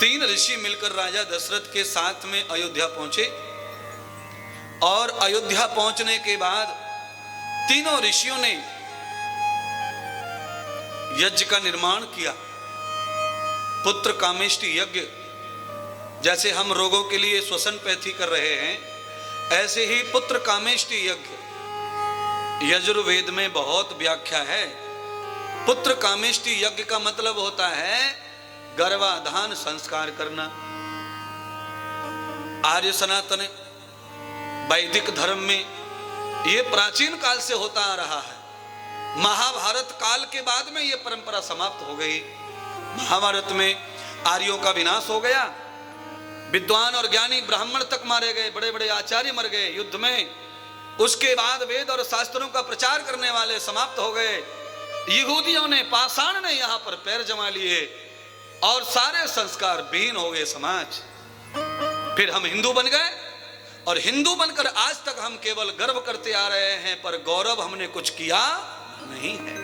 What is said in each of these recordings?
तीन ऋषि मिलकर राजा दशरथ के साथ में अयोध्या पहुंचे और अयोध्या पहुंचने के बाद तीनों ऋषियों ने यज्ञ का निर्माण किया। पुत्र कामेष्टि यज्ञ, जैसे हम रोगों के लिए श्वसन पैथी कर रहे हैं, ऐसे ही पुत्र कामेष्टि यज्ञ यजुर्वेद में बहुत व्याख्या है। पुत्र कामेष्टि यज्ञ का मतलब होता है गर्भाधान संस्कार करना। आर्य सनातन वैदिक धर्म में यह प्राचीन काल से होता आ रहा है। महाभारत काल के बाद में यह परंपरा समाप्त हो गई। महाभारत में आर्यों का विनाश हो गया, विद्वान और ज्ञानी ब्राह्मण तक मारे गए, बड़े बड़े आचार्य मर गए युद्ध में। उसके बाद वेद और शास्त्रों का प्रचार करने वाले समाप्त हो गए। यहूदियों ने, पाषाण ने यहां पर पैर जमा लिए और सारे संस्कार विहीन हो गए समाज। फिर हम हिंदू बन गए और हिंदू बनकर आज तक हम केवल गर्व करते आ रहे हैं, पर गौरव हमने कुछ किया नहीं है।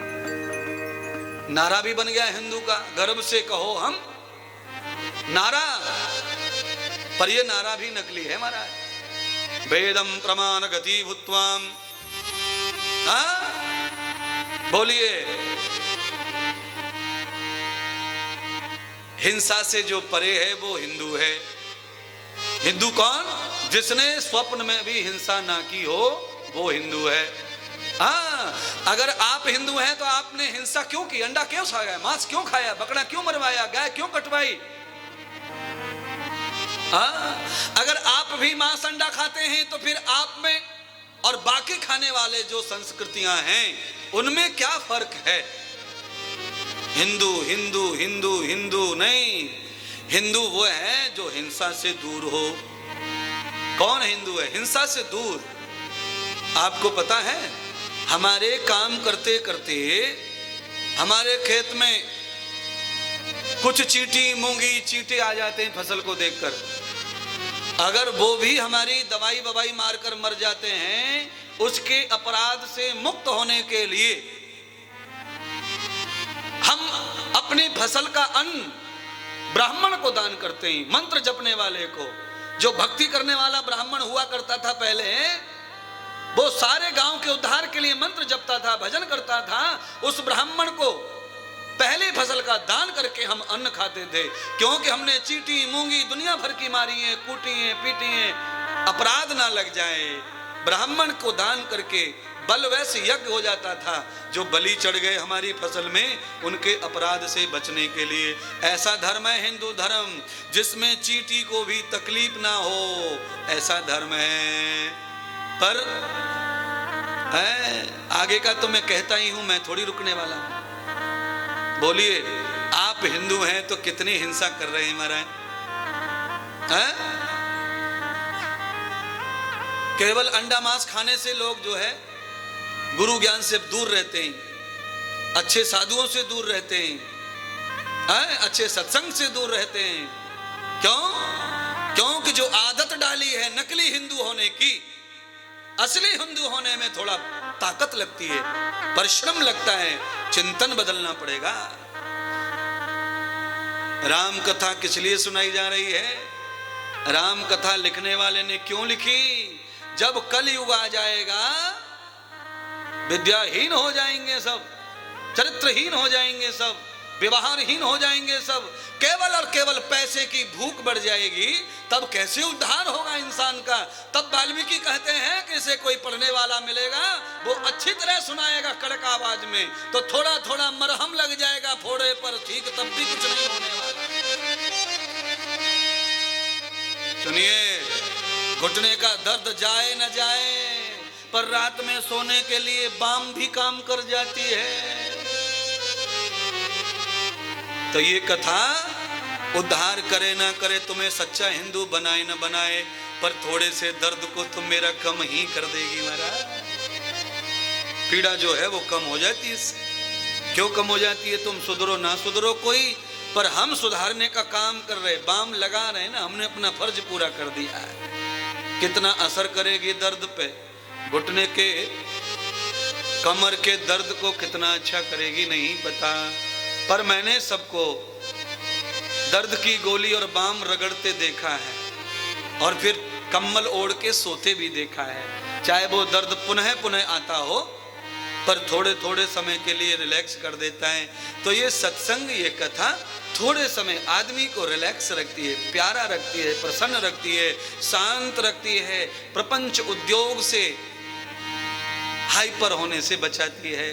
नारा भी बन गया हिंदू का, गर्व से कहो हम नारा, पर यह नारा भी नकली है महाराज। वेदम प्रमाण गति भूत्वाम, बोलिए। हिंसा से जो परे है वो हिंदू है। हिंदू कौन? जिसने स्वप्न में भी हिंसा ना की हो वो हिंदू है। अगर आप हिंदू हैं तो आपने हिंसा क्यों की? अंडा क्यों खाया? मांस क्यों खाया? बकरा क्यों मरवाया? गाय क्यों कटवाई? अगर आप भी मांस अंडा खाते हैं तो फिर आप में और बाकी खाने वाले जो संस्कृतियां हैं उनमें क्या फर्क है? हिंदू हिंदू हिंदू हिंदू नहीं, हिंदू वो है जो हिंसा से दूर हो। कौन हिंदू है हिंसा से दूर? आपको पता है, हमारे काम करते करते हमारे खेत में कुछ चींटी मूंगी चींटे आ जाते हैं फसल को देखकर। अगर वो भी हमारी दवाई ववाई मारकर मर जाते हैं, उसके अपराध से मुक्त होने के लिए हम अपनी फसल का अन्न ब्राह्मण को दान करते हैं, मंत्र जपने वाले को। जो भक्ति करने वाला ब्राह्मण हुआ करता था पहले, वो सारे गांव के उद्धार के लिए मंत्र जपता था, भजन करता था। उस ब्राह्मण को पहले फसल का दान करके हम अन्न खाते थे, क्योंकि हमने चींटी मूंगी दुनिया भर की मारी है, कूटी है, पीटी है, अपराध ना लग जाए। ब्राह्मण को दान करके बल वैसे यज्ञ हो जाता था। जो बलि चढ़ गए हमारी फसल में, उनके अपराध से बचने के लिए। ऐसा धर्म है हिंदू धर्म, जिसमें चींटी को भी तकलीफ ना हो, ऐसा धर्म है। पर आगे का तो मैं कहता ही हूं, मैं थोड़ी रुकने वाला हूं। बोलिए, आप हिंदू हैं तो कितनी हिंसा कर रहे हैं महाराज? केवल अंडा मांस खाने से लोग जो है गुरु ज्ञान से दूर रहते हैं, अच्छे साधुओं से दूर रहते हैं, अच्छे सत्संग से दूर रहते हैं। क्यों? क्योंकि जो आदत डाली है नकली हिंदू होने की, असली हिंदू होने में थोड़ा ताकत लगती है, परिश्रम लगता है, चिंतन बदलना पड़ेगा। राम कथा किस लिए सुनाई जा रही है? राम कथा लिखने वाले ने क्यों लिखी? जब कलयुग आ जाएगा, विद्याहीन हो जाएंगे सब, चरित्रहीन हो जाएंगे सब, व्यवहारहीन हो जाएंगे सब, केवल और केवल पैसे की भूख बढ़ जाएगी। तब कैसे उद्धार होगा इंसान का? तब वाल्मीकि कहते हैं कि इसे कोई पढ़ने वाला मिलेगा, वो अच्छी तरह सुनाएगा कड़क आवाज में, तो थोड़ा थोड़ा मरहम लग जाएगा फोड़े पर, ठीक, तब भी कुछ नहीं होने वाला। सुनिए, घुटने का दर्द जाए न जाए, पर रात में सोने के लिए बाम भी काम कर जाती है। तो ये कथा उद्धार करे ना करे, तुम्हें सच्चा हिंदू बनाए ना बनाए, पर थोड़े से दर्द को तुम मेरा कम ही कर देगी महाराज। पीड़ा जो है वो कम हो जाती है इससे। क्यों कम हो जाती है? तुम सुधरो ना सुधरो कोई, पर हम सुधारने का काम कर रहे, बाम लगा रहे ना, हमने अपना फर्ज पूरा कर दिया है। कितना असर करेगी दर्द पे? घुटने के, कमर के दर्द को कितना अच्छा करेगी नहीं पता। पर मैंने सबको दर्द की गोली और बाम रगड़ते देखा है, और फिर कम्बल ओढ़ के सोते भी देखा है। चाहे वो दर्द पुनः पुनः आता हो, पर थोड़े थोड़े समय के लिए रिलैक्स कर देता है। तो ये सत्संग, ये कथा थोड़े समय आदमी को रिलैक्स रखती है, प्यारा रखती है, प्रसन्न रखती है, शांत रखती है, प्रपंच उद्योग से हाइपर होने से बचाती है।